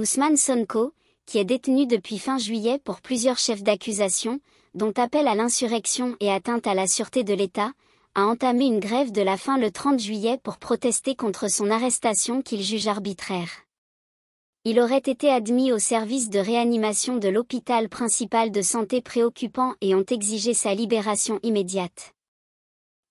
Ousmane Sonko, qui est détenu depuis fin juillet pour plusieurs chefs d'accusation, dont appel à l'insurrection et atteinte à la sûreté de l'État, a entamé une grève de la faim le 30 juillet pour protester contre son arrestation qu'il juge arbitraire. Il aurait été admis au service de réanimation de l'hôpital principal de santé préoccupant et ont exigé sa libération immédiate.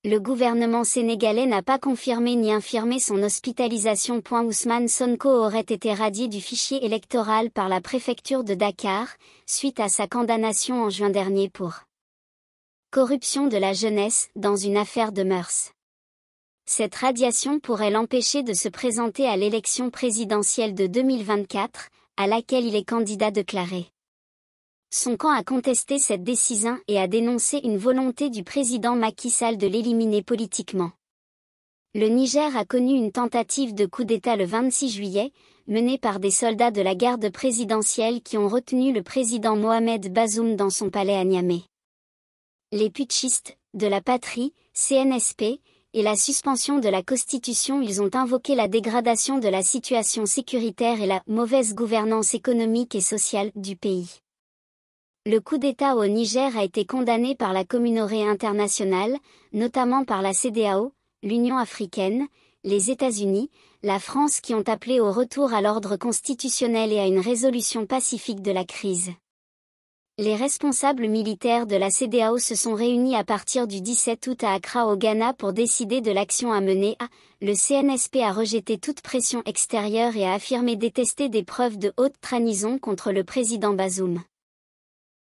Le gouvernement sénégalais n'a pas confirmé ni infirmé son hospitalisation. Ousmane Sonko aurait été radié du fichier électoral par la préfecture de Dakar, suite à sa condamnation en juin dernier pour corruption de la jeunesse dans une affaire de mœurs. Cette radiation pourrait l'empêcher de se présenter à l'élection présidentielle de 2024, à laquelle il est candidat déclaré. Son camp a contesté cette décision et a dénoncé une volonté du président Macky Sall de l'éliminer politiquement. Le Niger a connu une tentative de coup d'État le 26 juillet, menée par des soldats de la garde présidentielle qui ont retenu le président Mohamed Bazoum dans son palais à Niamey. Les putschistes, de la patrie, CNSP, et la suspension de la Constitution. Ils ont invoqué la dégradation de la situation sécuritaire et la mauvaise gouvernance économique et sociale du pays. Le coup d'État au Niger a été condamné par la communauté internationale, notamment par la CEDEAO, l'Union africaine, les États-Unis, la France qui ont appelé au retour à l'ordre constitutionnel et à une résolution pacifique de la crise. Les responsables militaires de la CEDEAO se sont réunis à partir du 17 août à Accra au Ghana pour décider de l'action à mener. Le CNSP a rejeté toute pression extérieure et a affirmé détester des preuves de haute trahison contre le président Bazoum.